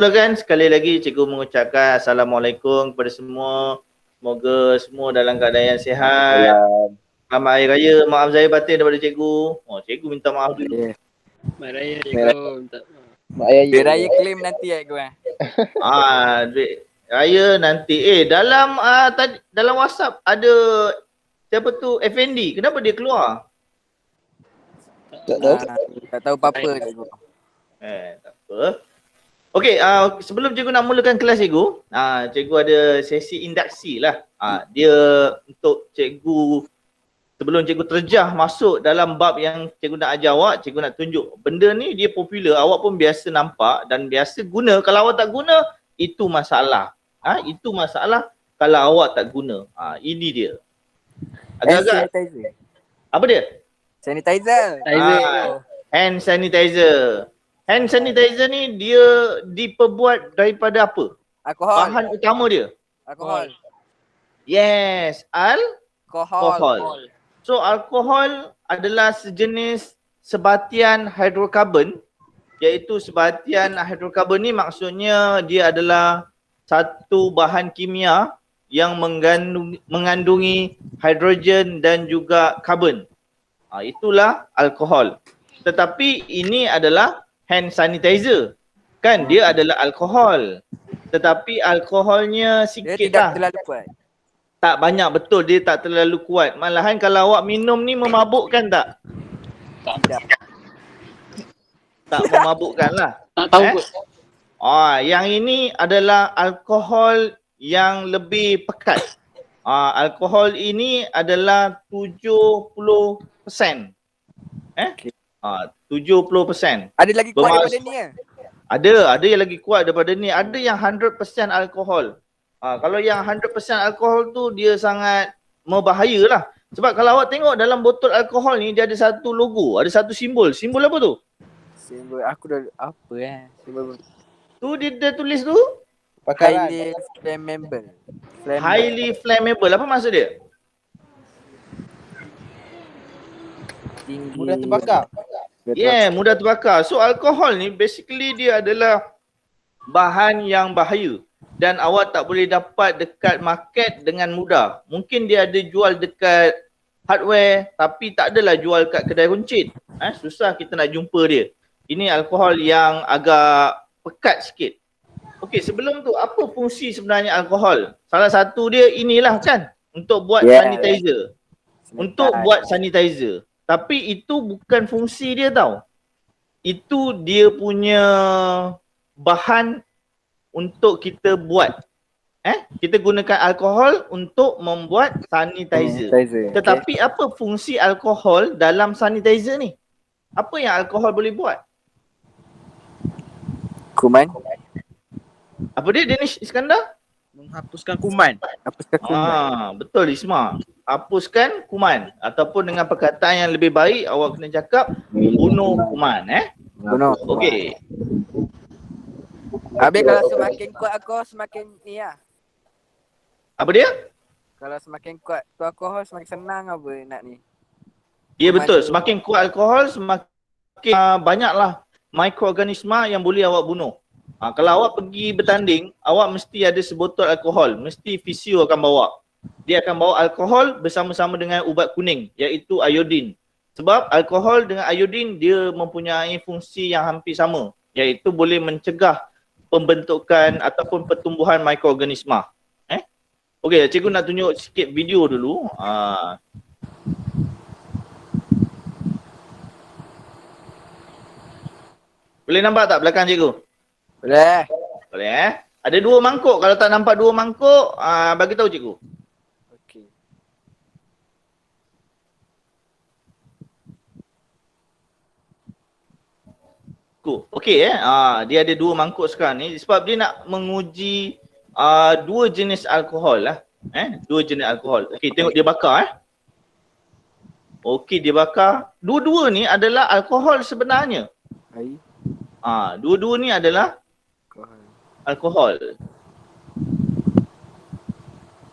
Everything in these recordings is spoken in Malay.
Kan sekali lagi cikgu mengucapkan Assalamualaikum kepada semua. Semoga semua dalam keadaan yang sihat. Selamat Hari Raya. Maaf zahir batin daripada cikgu. Oh, cikgu minta maaf dulu. Selamat Raya cikgu. Minta maaf. Duit raya claim nanti cikgu Duit raya nanti. Dalam WhatsApp ada siapa tu Effendi. Kenapa dia keluar? Tak tahu. Tak tahu apa-apa cikgu. Tak apa. Okey, sebelum cikgu nak mulakan kelas cikgu, cikgu ada sesi induksi lah. Dia untuk cikgu, sebelum cikgu terjah masuk dalam bab yang cikgu nak ajar awak, cikgu nak tunjuk benda ni dia popular, awak pun biasa nampak dan biasa guna. Kalau awak tak guna, itu masalah. Itu masalah kalau awak tak guna. Ini dia. Agak-agak. Apa dia? Sanitizer. Hand sanitizer. Hand sanitizer ni dia diperbuat daripada apa? Alkohol. Bahan utama dia? Alkohol. Yes, alkohol. So alkohol adalah sejenis sebatian hidrokarbon, iaitu sebatian hidrokarbon ni maksudnya dia adalah satu bahan kimia yang mengandungi hidrogen dan juga karbon. Itulah alkohol. Tetapi ini adalah hand sanitizer. Kan dia adalah alkohol. Tetapi alkoholnya sikit dia tidak lah. terlalu kuat. Tak banyak, betul, dia tak terlalu kuat. Malahan kalau awak minum ni memabukkan tak? Tak memabukkan lah. Tak tahu kot. Yang ini adalah alkohol yang lebih pekat. Alkohol ini adalah 70%. 70%. Ada lagi kuat daripada ni ya? Ada yang lagi kuat daripada ni. Ada yang 100% alkohol. Kalau yang 100% alkohol tu dia sangat membahaya lah. Sebab kalau awak tengok dalam botol alkohol ni dia ada satu logo, ada satu simbol. Simbol apa tu? Simbol aku dah apa simbol tu dia tulis tu highly flammable. Highly flammable. Apa maksud dia? Tinggi. Mudah terbakar. Mudah terbakar. So alkohol ni basically dia adalah bahan yang bahaya dan awak tak boleh dapat dekat market dengan mudah. Mungkin dia ada jual dekat hardware tapi tak adalah jual kat kedai runcit. Susah kita nak jumpa dia. Ini alkohol yang agak pekat sikit. Okey, sebelum tu apa fungsi sebenarnya alkohol? Salah satu dia inilah kan, untuk buat sanitizer. Untuk buat sanitizer. Tapi itu bukan fungsi dia tau. Itu dia punya bahan untuk kita buat. Kita gunakan alkohol untuk membuat sanitizer. Tetapi apa fungsi alkohol dalam sanitizer ni? Apa yang alkohol boleh buat? Kuman. Apa dia Danish Iskandar? Menghapuskan kuman. Betul Isma. Hapuskan kuman ataupun dengan perkataan yang lebih baik awak kena cakap bunuh kuman Bunuh. Okey. Habis kalau semakin kuat alkohol semakin ni lah. Apa dia? Kalau semakin kuat tu alkohol semakin senang apa nak ni. Ya betul, semakin kuat alkohol semakin banyaklah mikroorganisma yang boleh awak bunuh. Kalau awak pergi bertanding, awak mesti ada sebotol alkohol, mesti fisio akan bawa. Dia akan bawa alkohol bersama-sama dengan ubat kuning iaitu iodin. Sebab alkohol dengan iodin dia mempunyai fungsi yang hampir sama iaitu boleh mencegah pembentukan ataupun pertumbuhan mikroorganisma. Okey, cikgu nak tunjuk sikit video dulu. Boleh nampak tak belakang cikgu? Boleh. Boleh Ada dua mangkuk. Kalau tak nampak dua mangkuk, bagi tahu cikgu. Okey. Okey dia ada dua mangkuk sekarang ni sebab dia nak menguji dua jenis alkohol lah. Dua jenis alkohol. Okey, tengok dia bakar Okey, dia bakar. Dua-dua ni adalah alkohol sebenarnya. Dua-dua ni adalah alkohol.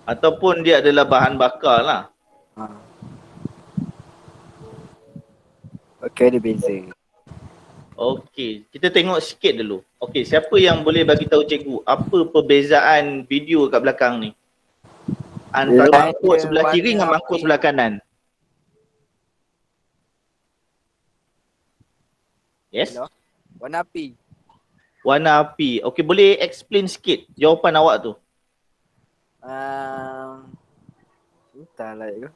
Ataupun dia adalah bahan bakar lah. Okey, dia beza. Okey, kita tengok sikit dulu. Okey, siapa yang boleh bagi tahu cikgu apa perbezaan video kat belakang ni? Antara Dia mangkuk sebelah kiri dengan warna mangkuk pink. sebelah kanan. Yes? Hello? Warna api. Warna api. Okey, boleh explain sikit jawapan awak tu? Entahlah cikgu.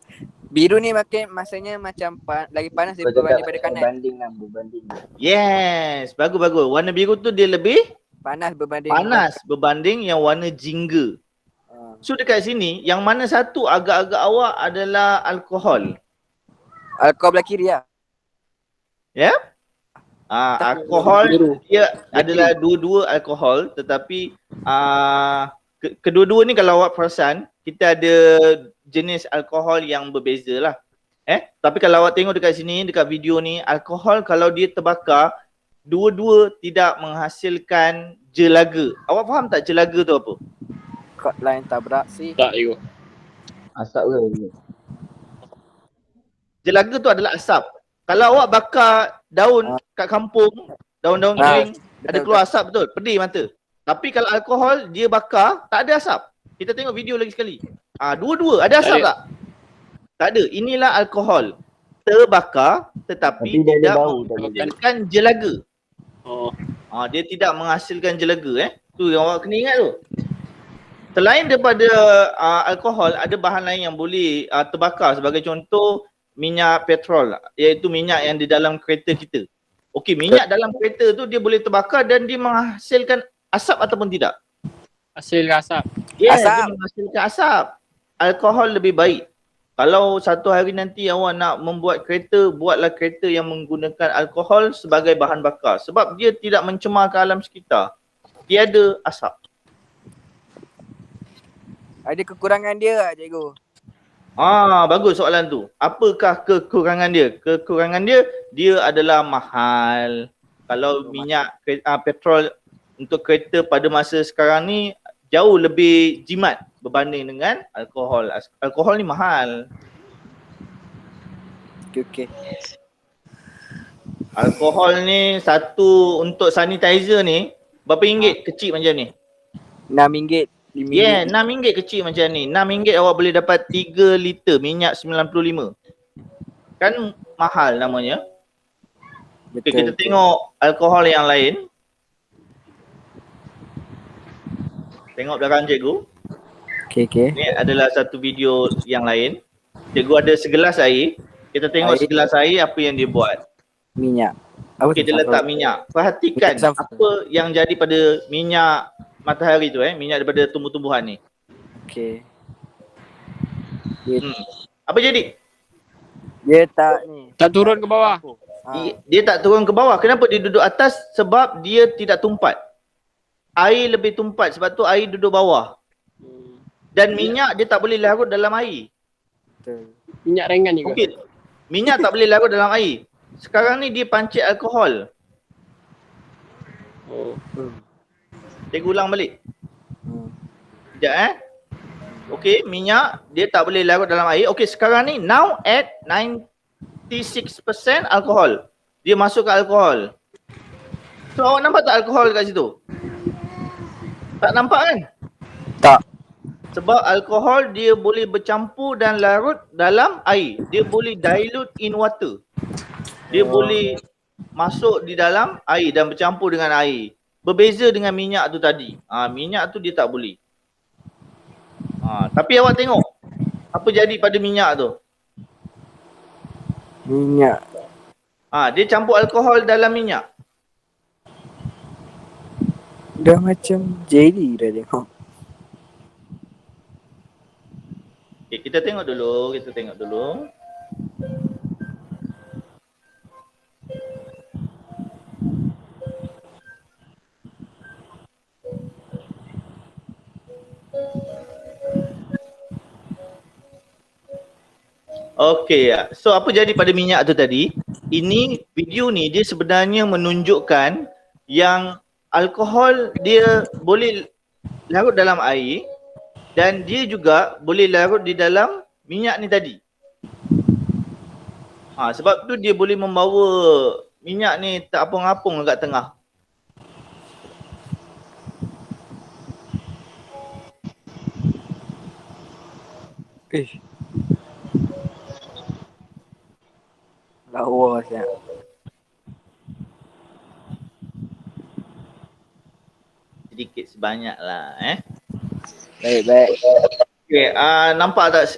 Biru ni masanya macam lagi panas daripada kanan. Berbanding. Yes, bagus-bagus. Warna biru tu dia lebih Panas berbanding panas berbanding yang warna jingga. So dekat sini, yang mana satu agak-agak awak adalah alkohol. alkohol belah kiri lah. Ya? Alkohol dia adalah dua-dua alkohol, tetapi kedua-dua ni kalau awak perasan, kita ada jenis alkohol yang berbeza lah. Tapi kalau awak tengok dekat sini, dekat video ni, alkohol kalau dia terbakar, dua-dua tidak menghasilkan jelaga. Awak faham tak jelaga tu apa? Kot lain tabrak si. Tak cikgu. Asap ke? Jelaga tu adalah asap. Kalau awak bakar daun kat kampung, daun-daun kering, ada keluar asap betul, pedih mata. Tapi kalau alkohol dia bakar, tak ada asap. Kita tengok video lagi sekali. Dua-dua ada asap tak? Tak ada. Inilah alkohol. Terbakar tetapi Tapi dia tidak ada bau, menghasilkan jelaga. Oh. Dia tidak menghasilkan jelaga. Tu yang awak kena ingat tu. Selain daripada alkohol, ada bahan lain yang boleh terbakar. Sebagai contoh, minyak petrol, iaitu minyak yang di dalam kereta kita. Okey, minyak dalam kereta tu dia boleh terbakar dan dia menghasilkan asap ataupun tidak? Hasil asap. Dia Asap. menghasilkan asap. Alkohol lebih baik. Kalau satu hari nanti awak nak membuat kereta, buatlah kereta yang menggunakan alkohol sebagai bahan bakar. Sebab dia tidak mencemarkan alam sekitar. Tiada asap. Ada kekurangan dia tak cikgu? Bagus soalan tu. Apakah kekurangan dia? Kekurangan dia, dia adalah mahal. Kalau minyak petrol untuk kereta pada masa sekarang ni jauh lebih jimat berbanding dengan alkohol. Alkohol ni mahal. Okey. Alkohol ni satu untuk sanitizer ni berapa ringgit kecil macam ni? RM6, RM5. Yeah, RM6 kecil macam ni. RM6 awak boleh dapat 3 liter minyak 95. Kan mahal namanya. Okay, kita tengok alkohol yang lain. Tengok belakang cikgu. Okey. Ni adalah satu video yang lain. Cikgu ada segelas air. Kita tengok segelas air apa yang dia buat. Minyak. Apa Okay, dia letak minyak. Perhatikan Minyak apa yang jadi pada minyak matahari tu minyak daripada tumbuh-tumbuhan ni. Okey. Apa jadi? Dia tak ni. Tak turun ke bawah. Dia tak turun ke bawah. Kenapa dia duduk atas? Sebab dia tidak tumpat. Air lebih tumpat, sebab tu air duduk bawah. Dan minyak dia tak boleh larut dalam air. Betul. Minyak ringan juga. Okey. Minyak tak boleh larut dalam air. Sekarang ni dia pancit alkohol. Oh. Cikgu ulang balik. Sekejap Okey, minyak dia tak boleh larut dalam air. Okey, sekarang ni now at 96% alkohol. Dia masuk ke alkohol. So awak nampak tak alkohol kat situ? Tak nampak kan? Tak. Sebab alkohol dia boleh bercampur dan larut dalam air. Dia boleh dilute in water. Dia boleh masuk di dalam air dan bercampur dengan air. Berbeza dengan minyak tu tadi. Minyak tu dia tak boleh. Tapi awak tengok apa jadi pada minyak tu. Minyak. Dia campur alkohol dalam minyak. Dah macam jelly dah tengok. Okay, kita tengok dulu. Okey, so apa jadi pada minyak tu tadi? Ini video ni dia sebenarnya menunjukkan yang alkohol dia boleh larut dalam air dan dia juga boleh larut di dalam minyak ni tadi. Sebab tu dia boleh membawa minyak ni terapung-apung kat tengah? Lawa siap. Sedikit sebanyak lah Baik. Okay, nampak tak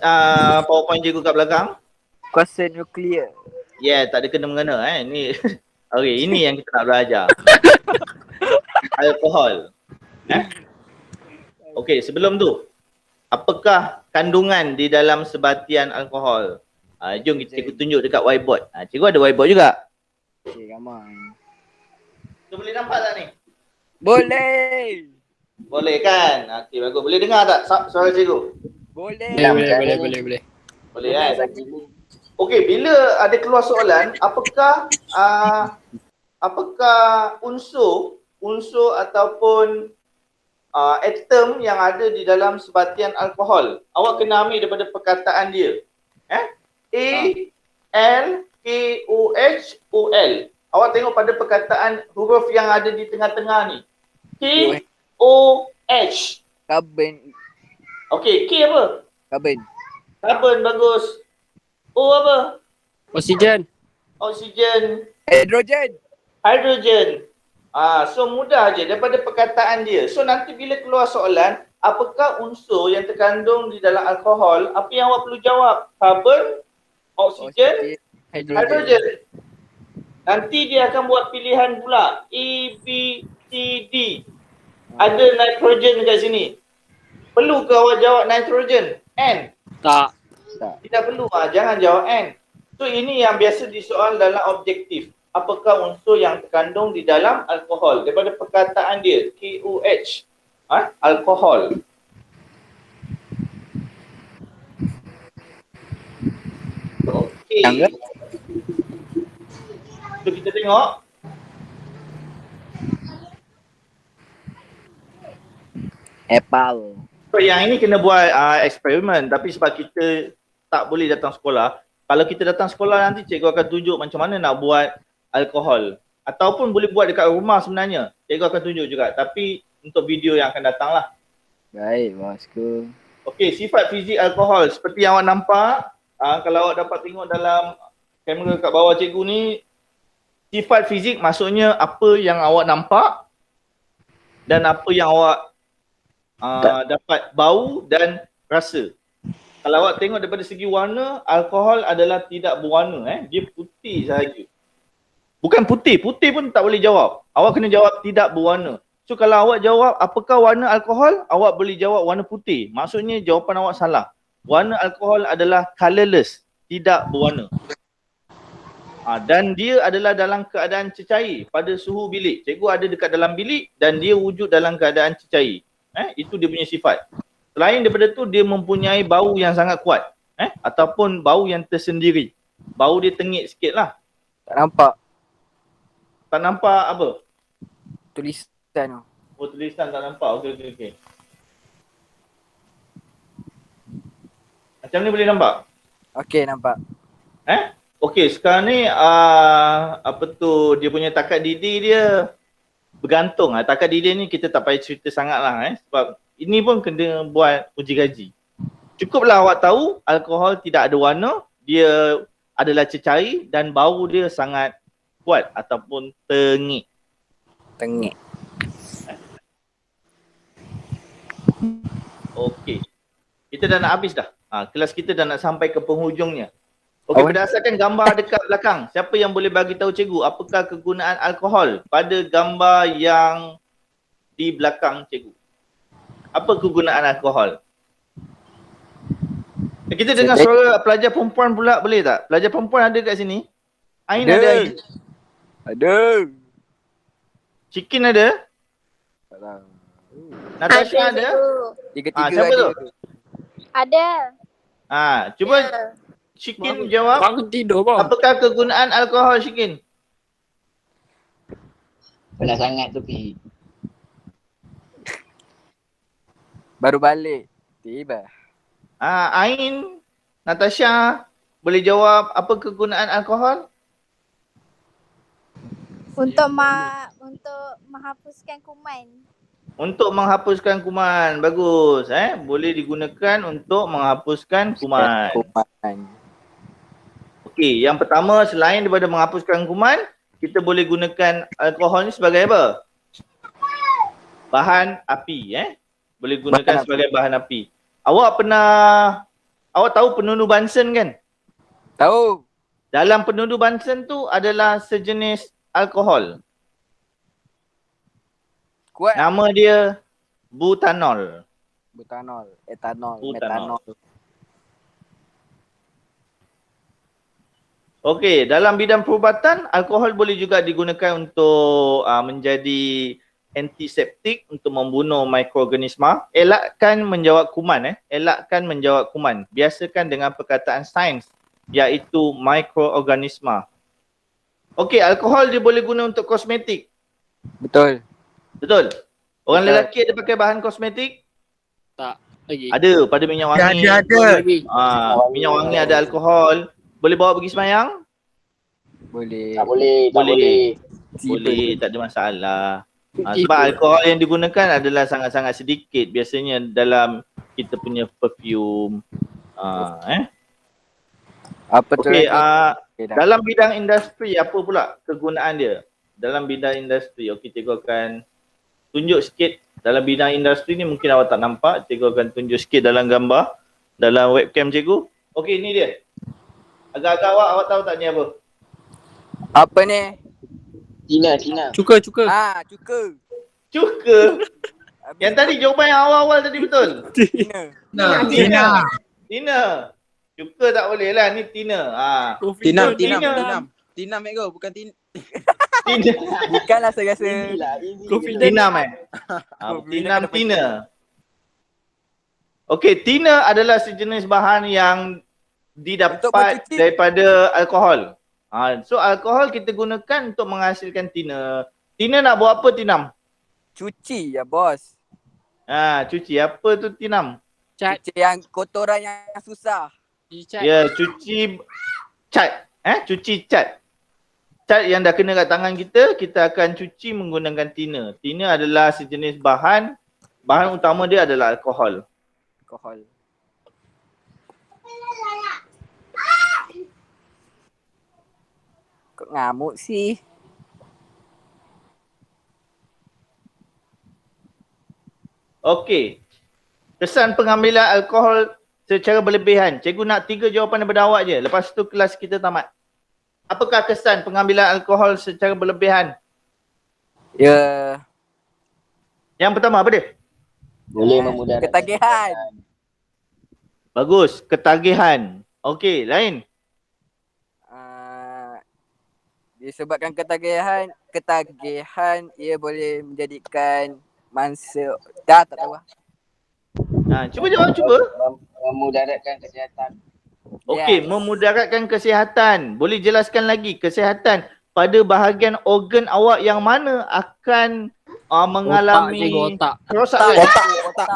PowerPoint cikgu kat belakang? Kuasa nuklear. Yeah, tak ada kena-mengena Ni okay, ini yang kita nak belajar. Alkohol. Okay, sebelum tu, apakah kandungan di dalam sebatian alkohol? Jom cikgu tunjuk dekat whiteboard. Cikgu ada whiteboard juga. Okay, come on. Tu boleh nampak tak ni? Boleh. Boleh kan? Okay, bagus. Boleh dengar tak suara cikgu? Boleh. Boleh. Boleh kan? Okey, bila ada keluar soalan, apakah unsur ataupun atom yang ada di dalam sebatian alkohol? Awak kena ambil daripada perkataan dia. A, L, K, O, H, O, L. Awak tengok pada perkataan huruf yang ada di tengah-tengah ni. K, O, H. Carbon. Okey, K apa? Carbon. Carbon, bagus. O apa? Oksigen. Oksigen. Hidrogen. Hydrogen. So mudah je daripada perkataan dia. So nanti bila keluar soalan, apakah unsur yang terkandung di dalam alkohol? Apa yang awak perlu jawab? Carbon, oksigen, hydrogen. Nanti dia akan buat pilihan pula. A, B, C, D. Ada nitrogen dekat sini. Perlu ke awak jawab nitrogen? N? Tak. Tidak perlu. Jangan jawab N. So ini yang biasa disoal dalam objektif. Apakah unsur yang terkandung di dalam alkohol? Daripada perkataan dia, KOH. Alkohol. Okey. So kita tengok. Apple. So yang ini kena buat eksperimen, tapi sebab kita tak boleh datang sekolah, kalau kita datang sekolah nanti cikgu akan tunjuk macam mana nak buat alkohol. Ataupun boleh buat dekat rumah sebenarnya. Cikgu akan tunjuk juga, tapi untuk video yang akan datang lah. Baik, bosku. Okey, sifat fizik alkohol seperti yang awak nampak, kalau awak dapat tengok dalam kamera kat bawah cikgu ni, sifat fizik maksudnya apa yang awak nampak dan apa yang awak dapat bau dan rasa. Kalau awak tengok daripada segi warna, alkohol adalah tidak berwarna. Dia putih sahaja. Bukan putih, putih pun tak boleh jawab. Awak kena jawab tidak berwarna. So kalau awak jawab apakah warna alkohol, awak boleh jawab warna putih. Maksudnya jawapan awak salah. Warna alkohol adalah colourless, tidak berwarna. Dan dia adalah dalam keadaan cecair pada suhu bilik. Cikgu ada dekat dalam bilik dan dia wujud dalam keadaan cecair. Itu dia punya sifat. Selain daripada tu, dia mempunyai bau yang sangat kuat. Ataupun bau yang tersendiri. Bau dia tengik sikit lah. Tak nampak Tak nampak apa? tulisan tu. Oh, tulisan tak nampak. Okey. Macam ni boleh nampak? Okey, nampak. Okey, sekarang ni dia punya takat didih dia bergantung. Takat didih ni kita tak payah cerita sangat lah sebab ini pun kena buat uji kaji. Cukuplah awak tahu alkohol tidak ada warna, dia adalah cecair dan bau dia sangat kuat ataupun tengik. Tengik. Okey. Kita dah nak habis dah. Kelas kita dah nak sampai ke penghujungnya. Okey, berdasarkan gambar dekat belakang, siapa yang boleh bagi tahu cikgu apakah kegunaan alkohol pada gambar yang di belakang cikgu? Apa kegunaan alkohol? Kita dengar suara pelajar perempuan pula, boleh tak? Pelajar perempuan ada kat sini? Ain ada Ain? Ada. Chicken ada? Tak tahu. Natasha ada? Tiga-tiga siapa ada. tu? Ada. Cuba Ya. Chicken jawab. Aku tidur bang. Apakah kegunaan alkohol, Chicken? Pedas sangat tu Pi. Baru balik. Tiba. Ain, Natasha, boleh jawab apa kegunaan alkohol? Untuk menghapuskan kuman. Untuk menghapuskan kuman. Bagus. Boleh digunakan untuk menghapuskan kuman. Kuman. Okey, yang pertama selain daripada menghapuskan kuman, kita boleh gunakan alkohol ni sebagai apa? Bahan api. Boleh gunakan sebagai bahan api. Awak tahu penundu Bunsen kan? Tahu. Dalam penundu Bunsen tu adalah sejenis alkohol. Kuat. Nama dia butanol. Butanol, etanol, Butanol. metanol. Okey, dalam bidang perubatan, alkohol boleh juga digunakan untuk menjadi antiseptik untuk membunuh mikroorganisma. Elakkan menjawab kuman. Elakkan menjawab kuman. Biasakan dengan perkataan sains iaitu mikroorganisma. Okey, alkohol dia boleh guna untuk kosmetik. Betul. Betul? Orang Betul. lelaki ada pakai bahan kosmetik? Tak lagi. Ada, pada minyak wangi. Ada lagi. Minyak wangi ada alkohol. Boleh bawa pergi semayang? Boleh. Tak boleh, tak boleh. Boleh, tak ada masalah. Sebab alkohol yang digunakan adalah sangat-sangat sedikit. Biasanya dalam kita punya perfume. Apa tu? Okey, Okey dah. dalam bidang industri apa pula kegunaan dia? Dalam bidang industri, okey cikgu akan tunjuk sikit. Dalam bidang industri ni mungkin awak tak nampak. Cikgu akan tunjuk sikit dalam gambar. Dalam webcam cikgu. Okey, ni dia. Agak-agak awak tahu tak ni apa? Apa ni? Tina. Cuka. Cuka. Cuka. Habis Yang tadi jawapan yang awal-awal tadi betul. Tina. Tina. Cuka tak boleh lah. Ni Tina. Tinam. Tinam go, bukan Tina. Bukanlah saya rasa. Easy lah, easy. Confident. Tinam Tina. Okey, Tina adalah sejenis bahan yang Untuk didapat mencuci. daripada alkohol. So alkohol kita gunakan untuk menghasilkan tina. Tina nak buat apa Tinam? Cuci ya bos. Cuci. Apa tu Tinam? Cat. Cuci yang kotoran yang susah. Cat. Ya, cuci cat. Cuci cat. Cat yang dah kena kat tangan kita akan cuci menggunakan tina. Tina adalah sejenis bahan utama dia adalah alkohol. Alkohol. Kok ngamuk sih? Okey. Kesan pengambilan alkohol secara berlebihan. Cikgu nak 3 jawapan daripada awak je. Lepas tu kelas kita tamat. Apakah kesan pengambilan alkohol secara berlebihan? Ya, Yang pertama apa dia? Boleh memudaratkan. ketagihan. Bagus. Ketagihan. Okey, lain. Disebabkan ketagihan ia boleh menjadikan mangsa tak tahu lah. Cuba jawab, cuba. Memudaratkan kesihatan. Okey, Yes. memudaratkan kesihatan. Boleh jelaskan lagi kesihatan pada bahagian organ awak yang mana akan mengalami Otak. kerosakan? Otak.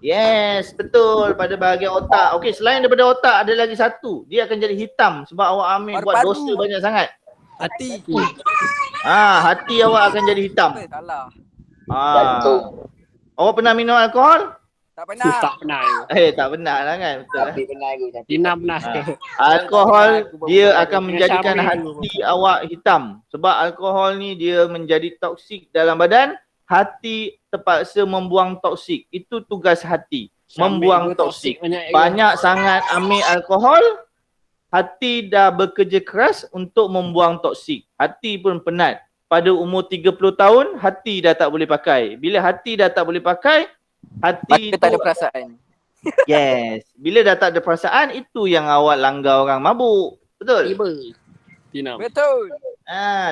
Yes, betul, pada bahagian otak. Okey, selain daripada otak ada lagi satu. Dia akan jadi hitam sebab awak ambil buat Paru-paru. dosa banyak sangat. Hati. Hati awak akan jadi hitam. Salah. Jantung. Awak pernah minum alkohol? Tak pernah. Tak pernah. Tak pernah lah kan, betul. Tapi benar aku. Tinam pernah. Alkohol dia akan menjadikan Syamil. hati awak hitam. Sebab alkohol ni dia menjadi toksik dalam badan, hati terpaksa membuang toksik. Itu tugas hati, membuang toksik. Banyak sangat ambil alkohol, hati dah bekerja keras untuk membuang toksik. Hati pun penat. Pada umur 30 tahun, hati dah tak boleh pakai. Bila hati dah tak boleh pakai, hati Maka tak ada perasaan. Yes. Bila dah tak ada perasaan, itu yang awak langgar orang mabuk. Betul? Tiba. Tinam. Betul.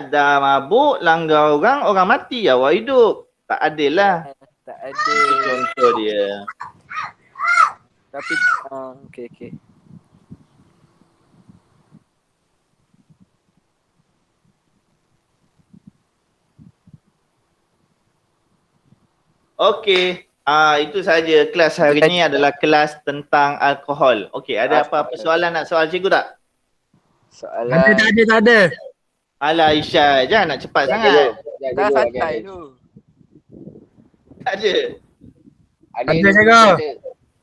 Dah mabuk, langgar orang mati, awak hidup. Tak adil lah. Tak ada. Contoh dia. Tapi okey. Okey. Itu saja kelas hari ini adalah kelas tentang alkohol. Okey, ada apa-apa soalan nak soal cikgu tak? Soalan. Tak ada. Alah Aisyah, jangan nak cepat Jaga sangat. Jaga Dah dulu, santai jaga. tu. Tak ada. Ada Ada, dulu, jaga. ada.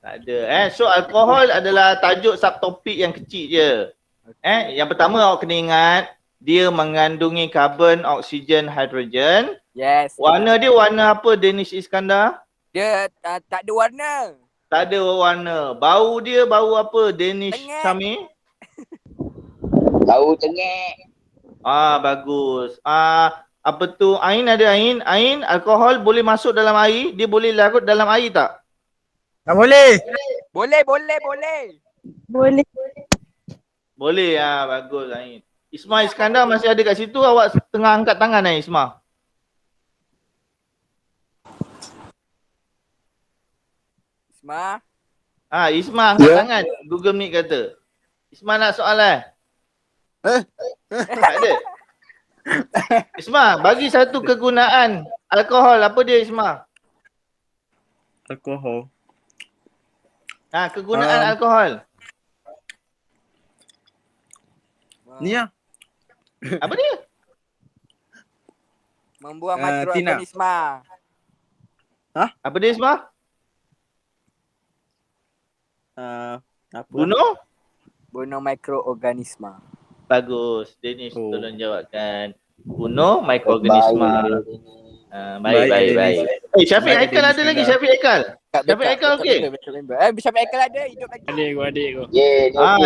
Tak ada. So alkohol adalah tajuk subtopik yang kecil je. Yang pertama awak kena ingat, dia mengandungi karbon, oksigen, hidrogen. Yes. Warna dia warna apa Danish Iskandar? Dia tak ada warna. Tak ada warna. Bau dia bau apa Danish Tengek. Syami? Tahu tengek. Bagus. Apa tu? Ain ada ain. Ain, alkohol boleh masuk dalam air. Dia boleh larut dalam air tak? Tak boleh. Boleh. Boleh. Bagus Ain. Isma Iskandar masih ada kat situ. Awak tengah angkat tangan Isma. Isma. Isma angkat tangan. Google Meet kata. Isma nak soalan? Tak ada. Isma, bagi satu kegunaan alkohol. Apa dia Isma? Alkohol. Kegunaan alkohol. Ni lah. Apa dia? Membuang Tina. mikroorganisma. Apa dia Isma? Apa? Bunuh Mikroorganisma. Bagus. Danish Oh. tolong jawabkan. Bunuh mikroorganisma. Baik. Baik, Syafiq Baik, Haikal ada Danish lagi. Iskandar. Syafiq Haikal. Syafiq Haikal okey? Syafiq Haikal ada, hidup lagi. Adik aku.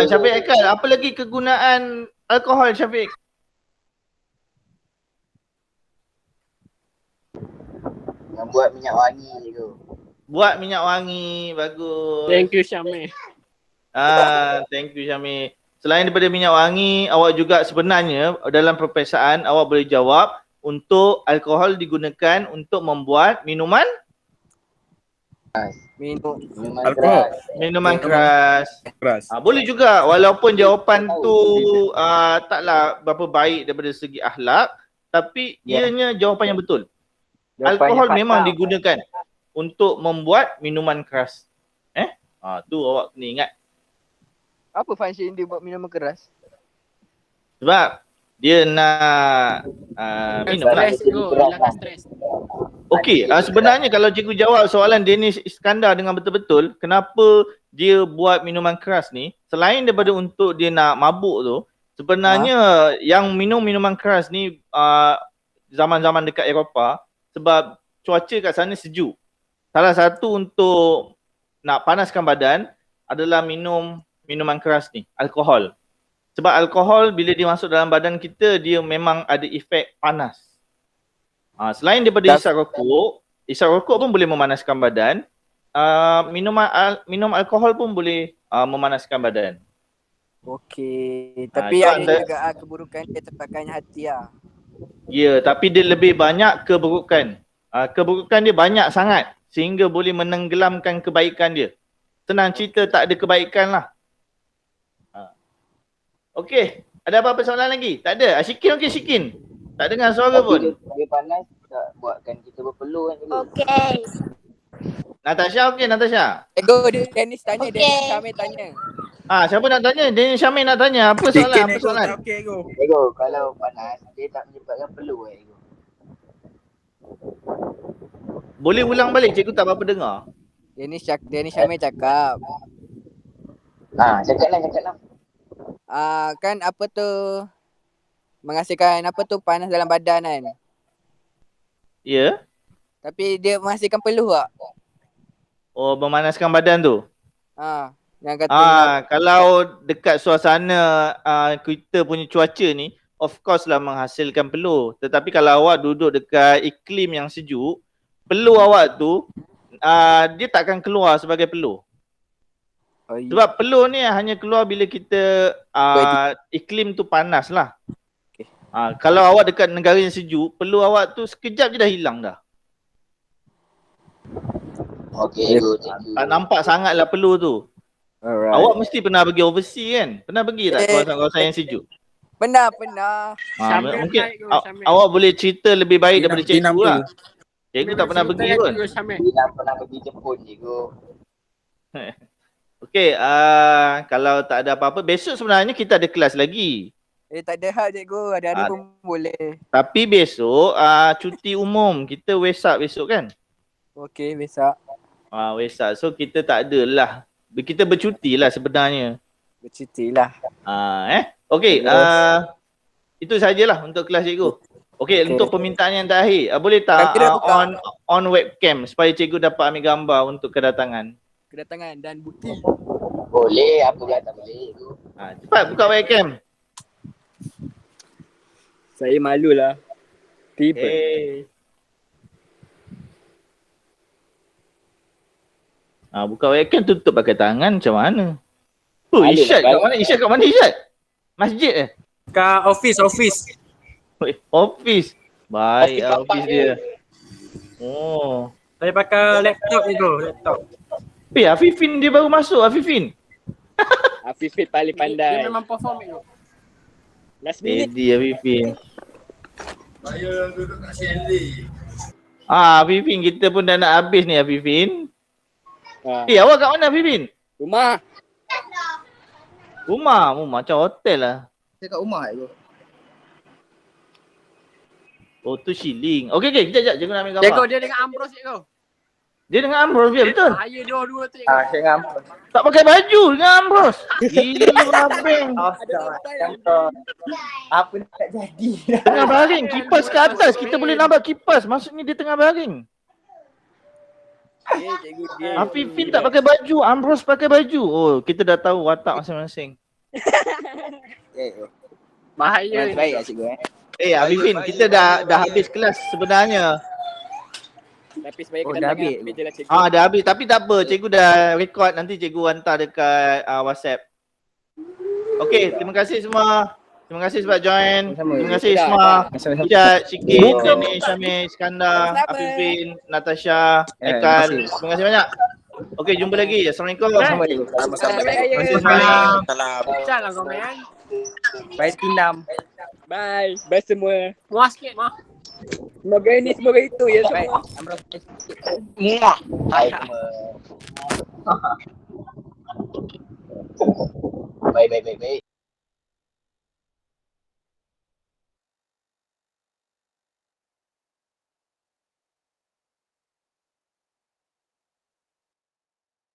Syafiq Haikal. Apa lagi kegunaan alkohol Syafiq? Yang buat minyak wangi je tu. Buat minyak wangi. Bagus. Thank you Syamil. Thank you Syami. Selain daripada minyak wangi, awak juga sebenarnya dalam perperiksaan awak boleh jawab untuk alkohol digunakan untuk membuat minuman Minuman Alkohol. keras. minuman keras. Keras. Boleh juga walaupun jawapan tu taklah berapa baik daripada segi akhlak, tapi ianya jawapan yang betul. Alkohol memang digunakan untuk membuat minuman keras. Tu awak kena ingat. Apa function dia buat minuman keras? Sebab dia nak minum lah. Stres tu, hilangkan stres. Okey, sebenarnya kalau cikgu jawab soalan Danish Iskandar dengan betul-betul, kenapa dia buat minuman keras ni, selain daripada untuk dia nak mabuk tu, sebenarnya yang minum minuman keras ni zaman-zaman dekat Eropah, sebab cuaca kat sana sejuk. Salah satu untuk nak panaskan badan adalah minum minuman keras ni, alkohol. Sebab alkohol bila dia masuk dalam badan kita, dia memang ada efek panas. Selain daripada isap rokok pun boleh memanaskan badan. Minum alkohol pun boleh memanaskan badan. Okey, tapi itu ada juga keburukan dia terpakai hati lah. Ya, tapi dia lebih banyak keburukan. Keburukan dia banyak sangat sehingga boleh menenggelamkan kebaikan dia. Senang cerita tak ada kebaikan lah. Okey, ada apa-apa soalan lagi? Tak ada? Syikin okey Syikin? Tak dengar suara pun. Dia panas tak buatkan kita berpeluh kan juga. Okey. Natasha okey Natasha? Dia Dennis tanya, Okey. Dennis Syamil tanya. Siapa nak tanya? Daniel Syamil nak tanya. Apa soalan? Apa soalan? Okey go. Ego, kalau panas dia tak menyebabkan peluh ego. Boleh ulang balik, cikgu tak apa-apa dengar. Dennis Syamil cakap. Cakaplah. Kan apa tu menghasilkan apa tu panas dalam badan kan. Ya? Tapi dia menghasilkan peluh tak? Oh, memanaskan badan tu? Yang kata Kalau dekat suasana kita punya cuaca ni, of course lah menghasilkan peluh. Tetapi kalau awak duduk dekat iklim yang sejuk, peluh awak tu dia takkan keluar sebagai peluh. Sebab peluh ni hanya keluar bila kita iklim tu panas lah. Kalau awak dekat negara yang sejuk, peluh awak tu sekejap je dah hilang dah. Okey ego. Tak nampak sangat lah peluh tu. alright. Awak mesti pernah pergi overseas kan? Pernah pergi tak kawasan-kawasan yang sejuk? Pernah. Syamil Mungkin naik ke, Syamil? awak boleh cerita lebih baik daripada Tinam cikgu tu. lah. Cikgu tak pernah pergi pun. Dia nak pernah pergi Jepun ego. Okey, kalau tak ada apa-apa, besok sebenarnya kita ada kelas lagi. Tak ada hal cikgu. Hari-hari Ah. pun boleh. Tapi besok cuti umum. Kita Wesak besok kan? Okey, besok. Wesak. So kita tak adalah. Kita bercuti lah sebenarnya. Bercuti lah. Okey, Terus. itu sajalah untuk kelas cikgu. Okey, Okey. untuk permintaan yang terakhir, boleh tak Kira buka. on webcam supaya cikgu dapat ambil gambar untuk kedatangan. Kedatangan dan bukti. Boleh, apa yang tak boleh tu. Cepat buka webcam. Saya malulah. Tiba. Buka webcam tutup pakai tangan macam mana? Malu Isyad lah, kat mana? Isyad kat mana Isyad? Masjid Kat office. Office. Baik Office office bapak dia. Oh. Saya pakai laptop ni tu, laptop. Afifin dia baru masuk Afifin. Afifin paling Dia pandai. memang perform itu. Last minute. Ready Afifin. Saya duduk kat Shelly. Afifin, kita pun dah nak habis ni Afifin. Awak kat mana Afifin? Rumah. Rumah macam hotel lah. Saya kat rumah tu. Oh tu shilling. Okey, kejap cikgu nak ambil gambar. Cikgu dia dengan Ambrose cikgu. Dia dengan Ambrose dia betul. Bahaya dua-dua tu cikgu. Saya dengan Ambrose. Tak pakai baju dengan Ambrose. Gila abang. Apa nak jadi? Tengah baring, kipas ke atas. Kita boleh nampak kipas. Maksudnya dia tengah baring. Cikgu dia. Afifin tak pakai baju, Ambrose pakai baju. Oh, kita dah tahu watak masing-masing. Bahaya. Baik lah cikgu Afifin, kita dah habis kelas sebenarnya. Tapi sebaik Oh, kita dah tengah habis? meja lah cikgu. Dah habis. Tapi tak apa, cikgu dah record. Nanti cikgu hantar dekat WhatsApp. Okey, terima kasih semua. Terima kasih sebab join. Terima kasih semua. Isyad, Syikit, Danish, Syamil, Iskandar, Afifin, Natasha, Ekal. Terima kasih banyak. Okey, jumpa lagi. Assalamualaikum. Assalamualaikum. Pecah lah kau main. Bye Tinam. Bye. Bye semua. Muas sikit mah. Semoga ini, semoga itu ya semua. Hai semua. Baik.